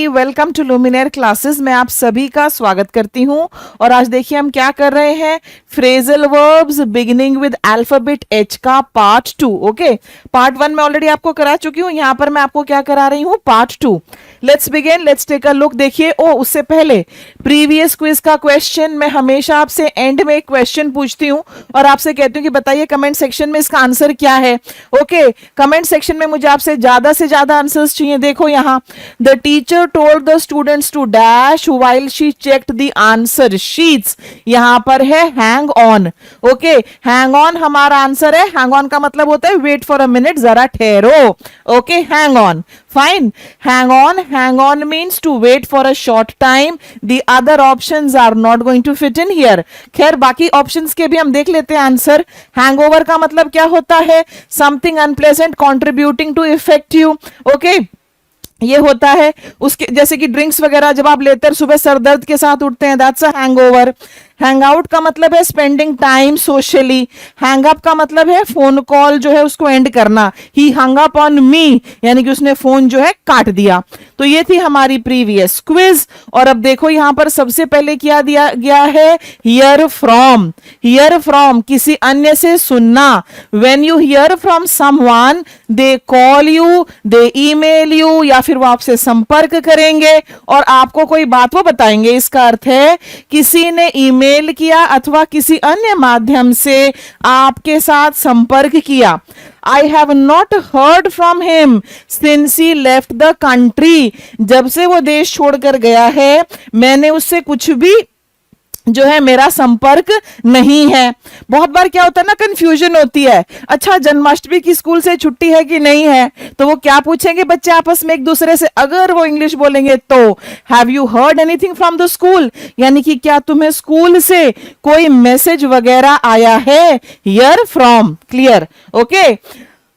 Welcome to लुमिनेयर classes. मैं आप सभी का स्वागत करती हूं और आज देखिए हम क्या कर रहे हैं, phrasal verbs beginning with alphabet H का पार्ट 2। ओके, पार्ट 1 में ऑलरेडी आपको करा चुकी हूं, यहां पर मैं आपको क्या करा रही हूं, part 2। Let's begin, let's take a look. देखिए, उससे पहले प्रीवियस क्विज का क्वेश्चन, मैं हमेशा आपसे एंड में एक क्वेश्चन पूछती हूं और आपसे कहती हूं कि बताइए कमेंट सेक्शन में इसका आंसर क्या है। ओके, कमेंट सेक्शन में मुझे आपसे ज्यादा आंसर्स चाहिए। देखो यहां, the teacher told the students to dash while she checked the answer sheets. यहां पर है hang on. Okay, hang on हमारा आंसर है। हैंग ऑन का मतलब होता है वेट फॉर अ मिनट, जरा ठहरो। Okay, hang on, fine. Hang on means to wait for a short time. The other options are not going to fit in here. खैर, बाकी ऑप्शंस के भी हम देख लेते हैं आंसर। हैंगओवर का मतलब क्या होता है, something unpleasant contributing to effect you. Okay, ये होता है उसके, जैसे कि ड्रिंक्स वगैरह जब आप लेते हैं सुबह सर दर्द के साथ उठते हैं, that's a hangover. Hang out का मतलब है spending time socially. Hang up का मतलब है फोन कॉल जो है उसको एंड करना। ही हंग अप ऑन मी, यानी कि उसने फोन जो है काट दिया। तो ये थी हमारी प्रीवियस क्विज। और अब देखो यहां पर सबसे पहले क्या दिया गया है, हियर फ्रॉम। हियर फ्रॉम किसी अन्य से सुनना। When you here from someone, they call you, they email you, या फिर वो आपसे संपर्क करेंगे और आपको कोई बात वो बताएंगे। इसका अर्थ है किसी ने ईमेल किया अथवा किसी अन्य माध्यम से आपके साथ संपर्क किया। I have not heard from him since he left the country. जब से वो देश छोड़कर गया है, मैंने उससे कुछ भी जो है मेरा संपर्क नहीं है। बहुत बार क्या होता है ना, कंफ्यूजन होती है। अच्छा, जन्माष्टमी की स्कूल से छुट्टी है कि नहीं है, तो वो क्या पूछेंगे बच्चे आपस में एक दूसरे से, अगर वो इंग्लिश बोलेंगे तो have you heard anything from the school, यानी कि क्या तुम्हें स्कूल से कोई मैसेज वगैरह आया है। Here from, clear. ओके,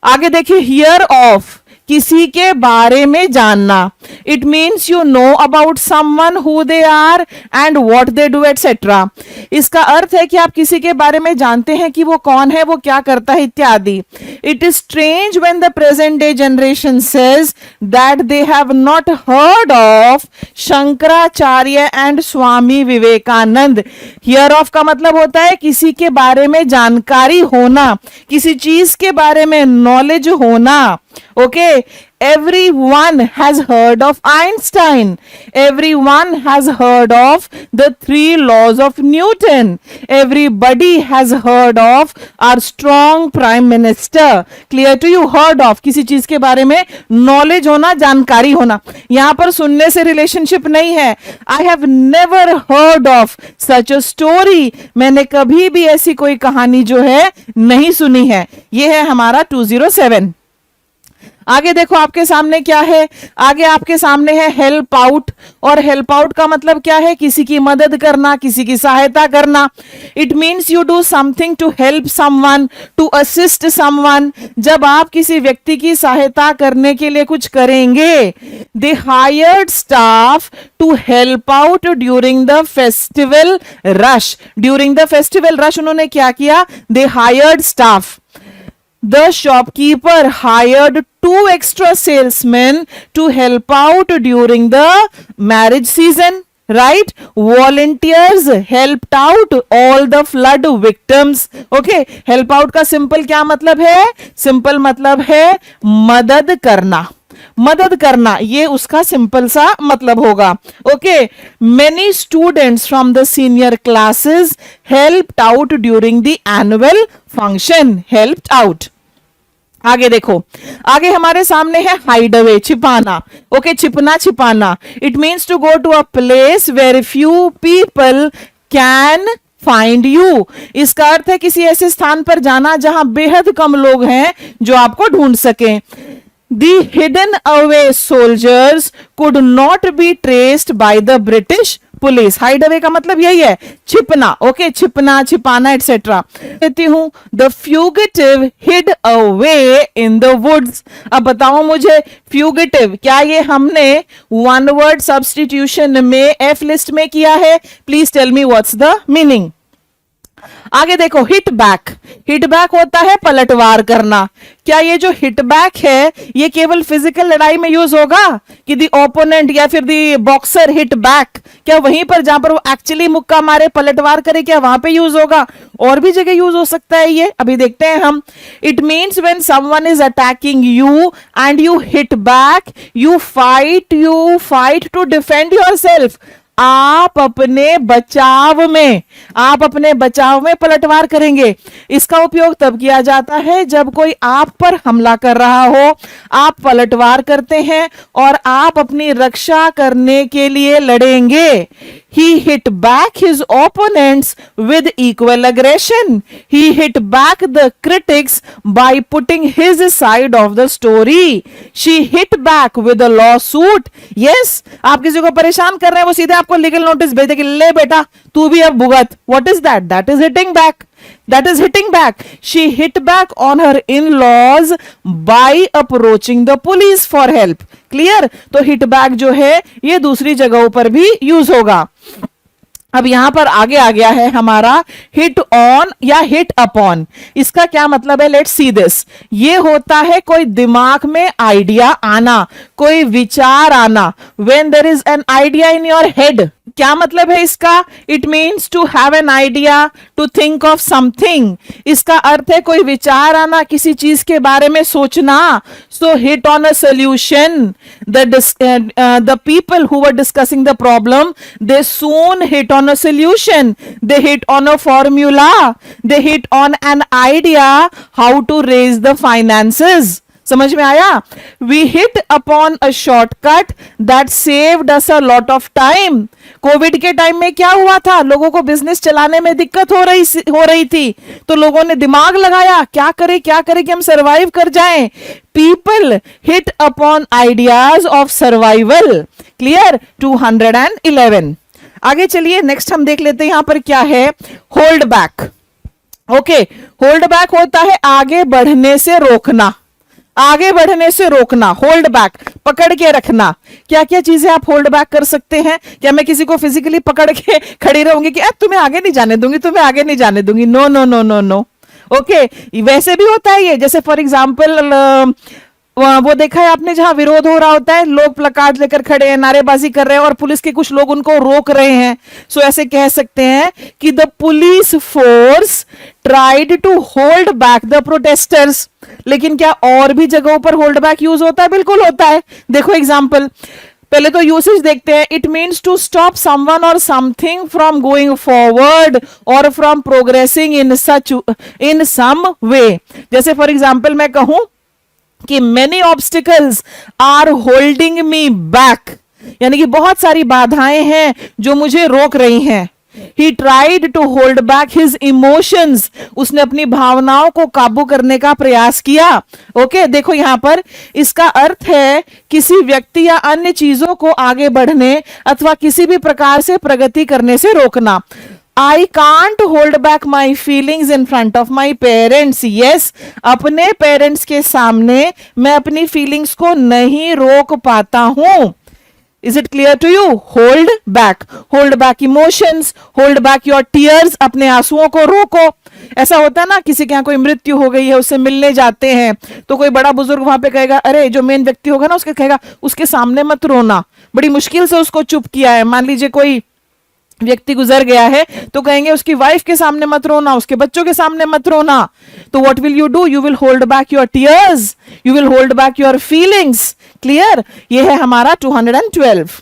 आगे देखिए, हियर ऑफ किसी के बारे में जानना। It means you know about someone, who they are and what they do etcetera. इसका अर्थ है कि आप किसी के बारे में जानते हैं कि वो कौन है, वो क्या करता है इत्यादि। It is strange when the present day generation says that they have not heard of Shankaracharya and Swami Vivekananda. Hear of का मतलब होता है किसी के बारे में जानकारी होना, किसी चीज के बारे में नॉलेज होना। Okay, everyone has heard of Einstein. Everyone has heard of the 3 laws of Newton. Everybody has heard of our strong prime minister. Clear to you? Heard of किसी चीज के बारे में नॉलेज होना, जानकारी होना। यहां पर सुनने से रिलेशनशिप नहीं है। I have never heard of such a story. मैंने कभी भी ऐसी कोई कहानी जो है नहीं सुनी है। यह है हमारा 207। आगे देखो आपके सामने क्या है, आगे आपके सामने है हेल्प आउट। और हेल्प आउट का मतलब क्या है, किसी की मदद करना, किसी की सहायता करना। It means you do something to help someone, to assist someone. जब आप किसी व्यक्ति की सहायता करने के लिए कुछ करेंगे। They hired staff to help out during the festival rush. During the festival rush उन्होंने क्या किया, they hired staff. The shopkeeper hired 2 extra salesmen to help out during the marriage season. Right? Volunteers helped out all the flood victims. Okay, help out का simple क्या मतलब है, simple मतलब है मदद करना। मदद करना, ये उसका सिंपल सा मतलब होगा। Okay, many students from the senior classes helped out during the annual function. Helped out. आगे देखो, आगे हमारे सामने है हाइड अवे, छिपाना। ओके, छिपना, छिपाना। It means to go to a place where few people can find you. इसका अर्थ है किसी ऐसे स्थान पर जाना जहां बेहद कम लोग हैं जो आपको ढूंढ सकें। The hidden away soldiers could not be traced by the British police. Hide away का मतलब यही है, छिपना। ओके, छिपना, छिपाना एटसेट्रा। कहती हूं the fugitive hid away in the woods. अब बताओ मुझे, फ्यूगिटिव क्या ये हमने वन वर्ड सब्स्टिट्यूशन में एफ लिस्ट में किया है? Please tell me what's the meaning. आगे देखो, हिट बैक। हिट बैक होता है पलटवार करना। क्या ये जो हिट बैक है ये केवल फिजिकल लड़ाई में यूज होगा कि दी ओपोनेंट या फिर दी बॉक्सर हिट बैक, क्या वहीं पर जहां पर वो एक्चुअली मुक्का मारे, पलटवार करे, क्या वहां पे यूज होगा? और भी जगह यूज हो सकता है ये, अभी देखते हैं हम। It means when someone is attacking you and you hit back, you fight to defend yourself. आप अपने बचाव में पलटवार करेंगे। इसका उपयोग तब किया जाता है जब कोई आप पर हमला कर रहा हो, आप पलटवार करते हैं और आप अपनी रक्षा करने के लिए लड़ेंगे। He hit back his opponents with equal aggression. He hit back the critics by putting his side of the story. She hit back with a lawsuit. Yes, आप किसी को परेशान कर रहे हैं, वो सीधे आपको लीगल नोटिस भेज देगी, ले बेटा तू भी अब भुगत। What is that? That is hitting back. That is hitting back. She hit back on her in-laws by approaching the police for help. Clear? तो hit back जो है ये दूसरी जगहों पर भी यूज होगा। अब यहां पर आगे आ गया है हमारा हिट ऑन या हिट अपॉन। इसका क्या मतलब है? Let's see this. ये होता है कोई दिमाग में आइडिया आना, कोई विचार आना। When there is an idea in your head, क्या मतलब है इसका? It means to have an idea, to think of something. इसका अर्थ है कोई विचार आना, किसी चीज के बारे में सोचना। सो hit on a solution. The people who were discussing the problem, they soon hit on a solution. They hit on a formula. They hit on an idea how to raise the finances. समझ में आया? We hit upon a shortcut that saved us a lot of time. Covid के time में क्या हुआ था? लोगों को बिजनेस चलाने में दिक्कत हो रही थी, तो लोगों ने दिमाग लगाया क्या करे कि हम सरवाइव कर जाएं। People hit upon ideas of survival. Clear? 211. आगे चलिए, नेक्स्ट हम देख लेते हैं यहां पर क्या है। Hold back. Okay, hold back होता है आगे बढ़ने से रोकना। आगे बढ़ने से रोकना, होल्ड बैक, पकड़ के रखना। क्या क्या चीजें आप होल्ड बैक कर सकते हैं? क्या मैं किसी को फिजिकली पकड़ के खड़ी रहूंगी कि तुम्हें आगे नहीं जाने दूंगी, तुम्हें आगे नहीं जाने दूंगी? No no no no no. Okay, वैसे भी होता है ये, जैसे फॉर एग्जाम्पल वो देखा है आपने, जहां विरोध हो रहा होता है, लोग प्लकार्ड लेकर खड़े हैं, नारेबाजी कर रहे हैं और पुलिस के कुछ लोग उनको रोक रहे हैं। सो ऐसे कह सकते हैं कि the police force tried to hold back the protesters. लेकिन क्या और भी जगहों पर होल्ड बैक यूज होता है? बिल्कुल होता है। देखो एग्जाम्पल, पहले तो यूसेज देखते हैं। It means to stop someone or something from going forward or from progressing in some way. जैसे फॉर एग्जाम्पल मैं कहूं कि many obstacles are holding me back, यानी कि बहुत सारी बाधाएं हैं जो मुझे रोक रही हैं। He tried to hold back his emotions. उसने अपनी भावनाओं को काबू करने का प्रयास किया। ओके, देखो यहां पर इसका अर्थ है किसी व्यक्ति या अन्य चीजों को आगे बढ़ने अथवा किसी भी प्रकार से प्रगति करने से रोकना। I can't hold back my feelings in front of my parents. Yes, अपने पेरेंट्स के सामने मैं अपनी फीलिंग्स को नहीं रोक पाता हूं। Is it clear to you? Hold back emotions, hold back your tears. अपने आंसुओं को रोको। ऐसा होता है ना, किसी के यहाँ कोई मृत्यु हो गई है, उससे मिलने जाते हैं, तो कोई बड़ा बुजुर्ग वहां पे कहेगा, अरे जो मेन व्यक्ति होगा ना उसके कहेगा उसके सामने मत रोना, बड़ी मुश्किल से उसको चुप किया है। मान लीजिए कोई व्यक्ति गुजर गया है तो कहेंगे उसकी वाइफ के सामने मत रोना, उसके बच्चों के सामने मत रोना। तो what will you do? You will hold back your tears, you will hold back your feelings. Clear? ये है हमारा 212।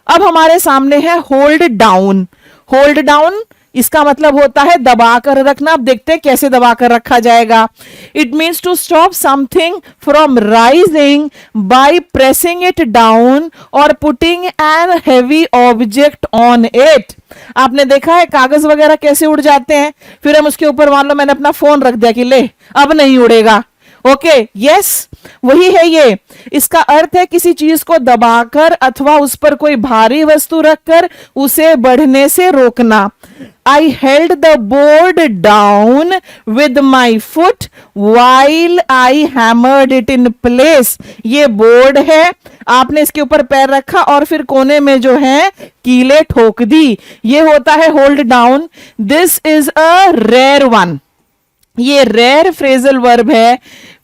अब हमारे सामने है होल्ड डाउन। होल्ड डाउन इसका मतलब होता है दबा कर रखना। अब देखते हैं कैसे दबा कर रखा जाएगा। It means to stop something from rising by pressing it down और putting an heavy object on it. आपने देखा है कागज वगैरह कैसे उड़ जाते हैं, फिर हम उसके ऊपर मान लो मैंने अपना फोन रख दिया कि ले अब नहीं उड़ेगा। ओके, यस, वही है ये। इसका अर्थ है किसी चीज को दबाकर अथवा उस पर कोई भारी वस्तु रखकर उसे बढ़ने से रोकना। I held the board down with my foot while I hammered it in place. ये बोर्ड है, आपने इसके ऊपर पैर रखा और फिर कोने में जो है कीले ठोक दी, ये होता है hold down. This is a rare one, ये रेयर फ्रेजल वर्ब है,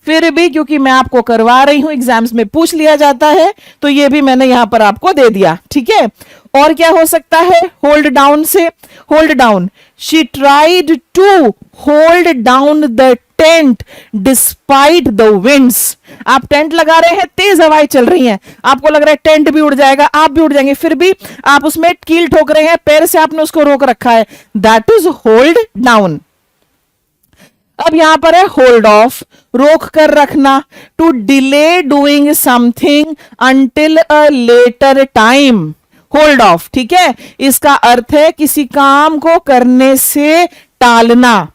फिर भी क्योंकि मैं आपको करवा रही हूं, एग्जाम्स में पूछ लिया जाता है, तो ये भी मैंने यहां पर आपको दे दिया, ठीक है। और क्या हो सकता है होल्ड डाउन से? Hold down, she tried to hold down the tent despite the winds. आप टेंट लगा रहे हैं, तेज हवाएं चल रही हैं, आपको लग रहा है टेंट भी उड़ जाएगा, आप भी उड़ जाएंगे, फिर भी आप उसमें कील ठोक रहे हैं, पैर से आपने उसको रोक रखा है, दैट इज होल्ड डाउन। अब यहां पर है होल्ड ऑफ, रोक कर रखना, to delay doing something until a later time, hold off, ठीक है। इसका अर्थ है किसी काम को करने से टालना।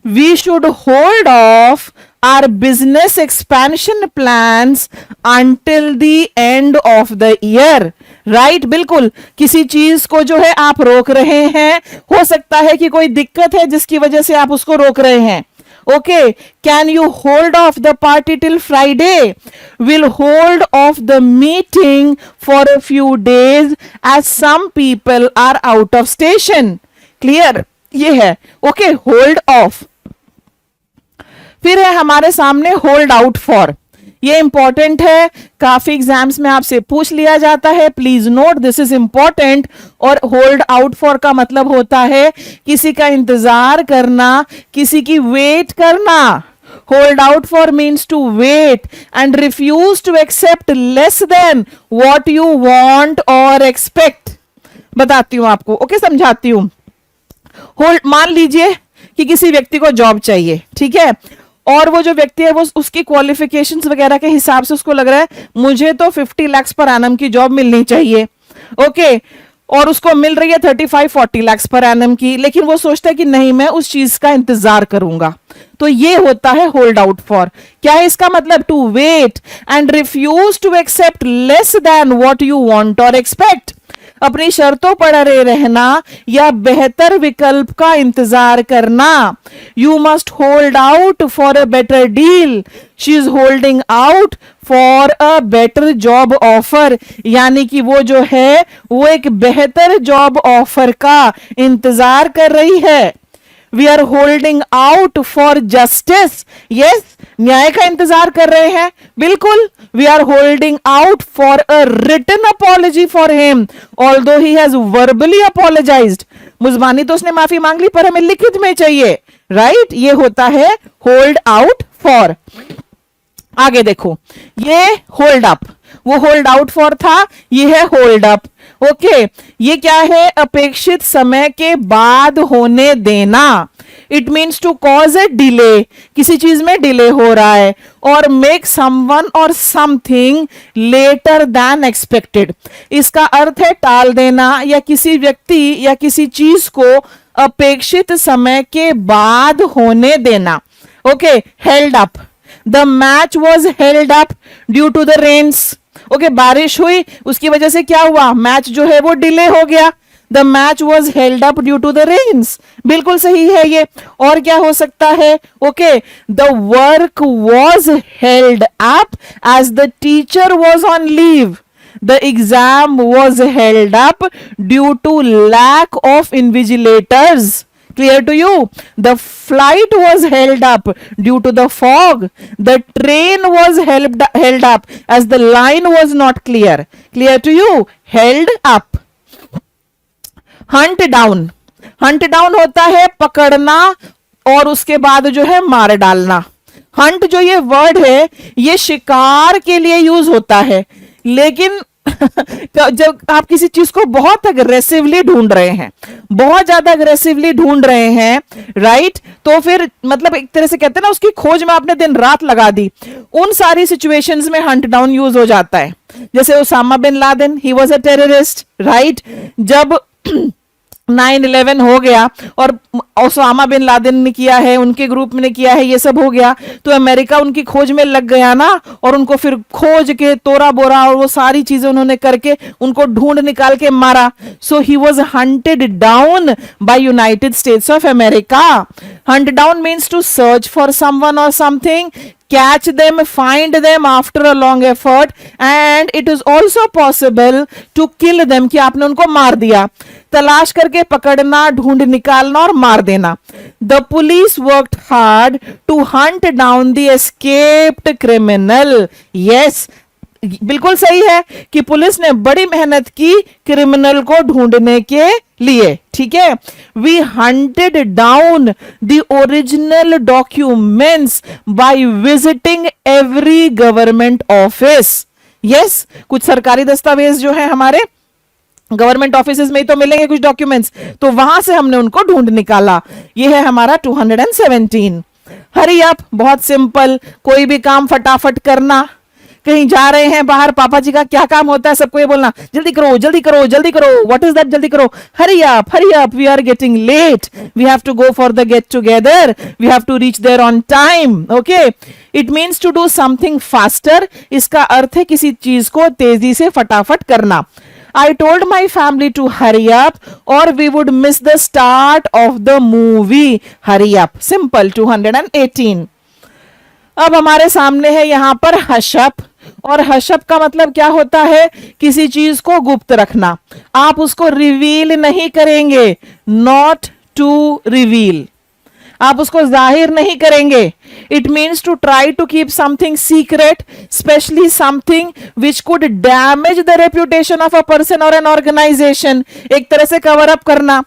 We should hold off our business expansion plans until the end of the year, right, बिल्कुल। किसी चीज को जो है आप रोक रहे हैं, हो सकता है कि कोई दिक्कत है जिसकी वजह से आप उसको रोक रहे हैं। Okay, can you hold off the party till Friday? We'll hold off the meeting for a few days as some people are out of station. Clear? ये है okay, hold off. फिर है हमारे सामने hold out for. ये important है, काफी exams में आपसे पूछ लिया जाता है, please note this is important. और होल्ड आउट फॉर का मतलब होता है किसी का इंतजार करना, किसी की वेट करना। Hold out for means to wait and refuse to accept less than what you want or expect. बताती हूं आपको, ओके, समझाती हूं। होल्ड, मान लीजिए कि किसी व्यक्ति को जॉब चाहिए, ठीक है, और वो जो व्यक्ति है वो उसकी क्वालिफिकेशंस वगैरह के हिसाब से उसको लग रहा है मुझे तो 50 लाख पर एनम की जॉब मिलनी चाहिए, ओके, और उसको मिल रही है 35-40 लाख पर एनम की, लेकिन वो सोचता है कि नहीं मैं उस चीज का इंतजार करूंगा। तो ये होता है होल्ड आउट फॉर। क्या है इसका मतलब? To wait and refuse to accept less than what you want or expect. अपनी शर्तों पर अड़े रहना या बेहतर विकल्प का इंतजार करना। You must hold out for a better deal, she is holding out for a better job offer, यानी कि वो जो है वो एक बेहतर जॉब ऑफर का इंतजार कर रही है। We are holding out for justice, yes, न्याय का इंतजार कर रहे हैं, बिल्कुल। We are holding out for a written apology for him although he has verbally apologised. मुजबानी तो उसने माफी मांग ली पर हमें लिखित में चाहिए, राइट, ये होता है होल्ड आउट फॉर। आगे देखो, ये होल्ड अप, वो होल्ड आउट फॉर था, ये है होल्ड अप, ओके। ये क्या है? अपेक्षित समय के बाद होने देना। It means to cause a delay, किसी चीज में डिले हो रहा है, or make someone or something later than expected. इसका अर्थ है टाल देना या किसी व्यक्ति या किसी चीज को अपेक्षित समय के बाद होने देना, okay. Held up, the match was held up due to the rains, okay, बारिश हुई उसकी वजह से क्या हुआ? मैच जो है वो डिले हो गया। The match was held up due to the rains, बिल्कुल सही है ये। और क्या हो सकता है? Okay, the work was held up as the teacher was on leave, the exam was held up due to lack of invigilators. Clear to you? The flight was held up due to the fog. The train was held up as the line was not clear. Clear to you? Held up. Hunt down. Hunt down होता है पकड़ना और उसके बाद जो है मार डालना। हंट जो ये वर्ड है ये शिकार के लिए यूज होता है, लेकिन जब आप किसी चीज को बहुत अग्रेसिवली ढूंढ रहे हैं, बहुत ज्यादा अग्रेसिवली ढूंढ रहे हैं, राइट, तो फिर मतलब एक तरह से कहते हैं ना उसकी खोज में आपने दिन रात लगा दी, उन सारी सिचुएशंस में हंट डाउन यूज हो जाता है। जैसे Osama bin Laden, he was a terrorist, right, जब 9/11 हो गया और ओसामा बिन लादेन ने किया है, उनके ग्रुप ने किया है, ये सब हो गया, तो अमेरिका उनकी खोज में लग गया ना, और उनको फिर खोज के तोरा बोरा और वो सारी चीजें उन्होंने करके उनको ढूंढ निकाल के मारा। So he was hunted down by United States of America. Hunt down means to search for someone or something, catch them, find them after a long effort, and it is also possible to kill them, कि आपने उनको मार दिया, तलाश करके पकड़ना, ढूंढ निकालना और मार देना. The police worked hard to hunt down the escaped criminal. Yes, बिल्कुल सही है कि पुलिस ने बड़ी मेहनत की क्रिमिनल को ढूंढने के लिए. ठीक है, we hunted down the original documents by visiting every government office. Yes, कुछ सरकारी दस्तावेज जो है हमारे गवर्नमेंट ऑफिसेज में ही तो मिलेंगे कुछ डॉक्यूमेंट्स, तो वहां से हमने उनको ढूंढ निकाला. ये है हमारा 217. हरी अप, बहुत सिंपल, कोई भी काम फटाफट करना. कहीं जा रहे हैं बाहर, पापा जी का क्या काम होता है, सबको ये बोलना जल्दी करो जल्दी करो जल्दी करो. व्हाट इज दैट जल्दी करो? Hurry up, we are getting late, we have to go for the get together, we have to reach there on time. Okay, it means to do something faster. इसका अर्थ है किसी चीज को तेजी से फटाफट करना. I told my family to hurry up or we would miss the start of the movie. Hurry up. Simple. 218. अब हमारे सामने है यहां पर हशअप, और हशअप का मतलब क्या होता है? किसी चीज को गुप्त रखना. आप उसको रिवील नहीं करेंगे. नॉट टू रिवील, आप उसको जाहिर नहीं करेंगे. It means to try to keep something secret, specially something which could damage the reputation of a person और एन ऑर्गेनाइजेशन. एक तरह से कवर अप करना.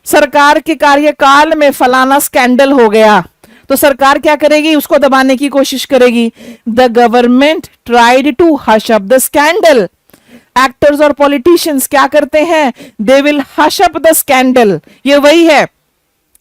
सरकार के कार्यकाल में फलाना स्कैंडल हो गया, तो सरकार क्या करेगी? उसको दबाने की कोशिश करेगी. The government tried to hush up the scandal. Actors और पॉलिटिशियंस क्या करते हैं? They will hush up the scandal. ये वही है,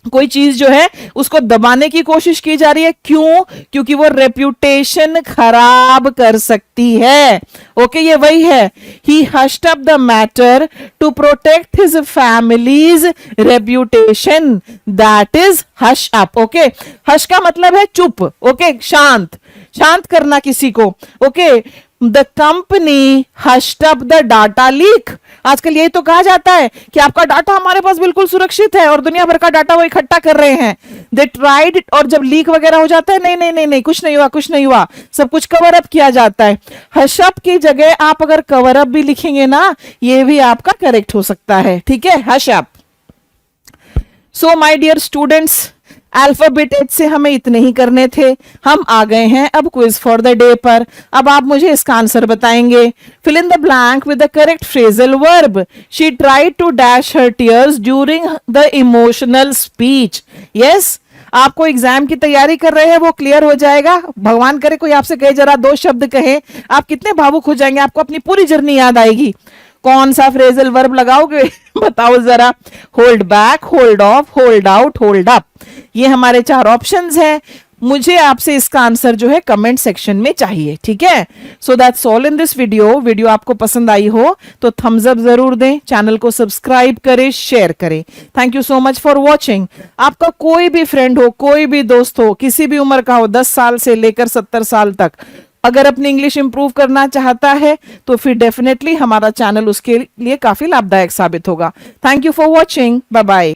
कोई चीज जो है उसको दबाने की कोशिश की जा रही है. क्यों? क्योंकि वो रेप्यूटेशन खराब कर सकती है. ओके, ये वही है. He hushed up the matter to protect his family's reputation. That is hush up. Okay, hush का मतलब है चुप. ओके, शांत, शांत करना किसी को. Okay, the company hushed up the data leak. आजकल यही तो कहा जाता है कि आपका डाटा हमारे पास बिल्कुल सुरक्षित है और दुनिया भर का डाटा वो इकट्ठा कर रहे हैं. दे ट्राइड, और जब लीक वगैरह हो जाता है, नहीं नहीं नहीं नहीं, कुछ नहीं हुआ, कुछ नहीं हुआ, सब कुछ कवर अप किया जाता है. हशअप की जगह आप अगर कवर अप भी लिखेंगे ना, ये भी आपका करेक्ट हो सकता है. ठीक है, hush up. So my dear students, alphabet H से हमें इतने ही करने थे. हम आ गए हैं अब क्विज फॉर द डे पर. अब आप मुझे इसका आंसर बताएंगे. Fill in the blank with the correct phrasal verb. She tried to dash her tears during the emotional speech. Yes, आपको एग्जाम की तैयारी कर रहे हैं, वो क्लियर हो जाएगा. भगवान करे कोई आपसे कहे जरा 2 शब्द कहे, आप कितने भावुक हो जाएंगे, आपको अपनी पूरी जर्नी याद आएगी. कौन सा फ्रेजल वर्ब लगाओगे? बताओ जरा. Hold back, hold of, hold out, hold up. ये हमारे 4 ऑप्शंस हैं. मुझे आपसे इसका आंसर जो है कमेंट सेक्शन में चाहिए. ठीक है, so that's all in this video. Video आपको पसंद आई हो तो थम्स अप जरूर दें, चैनल को सब्सक्राइब करें, शेयर करें. Thank you so much for watching. आपका कोई भी फ्रेंड हो, कोई भी दोस्त हो, किसी भी उम्र का हो, 10 साल से लेकर 70 साल तक, अगर अपनी इंग्लिश इंप्रूव करना चाहता है तो फिर डेफिनेटली हमारा चैनल उसके लिए काफी लाभदायक साबित होगा. Thank you for watching. Bye bye.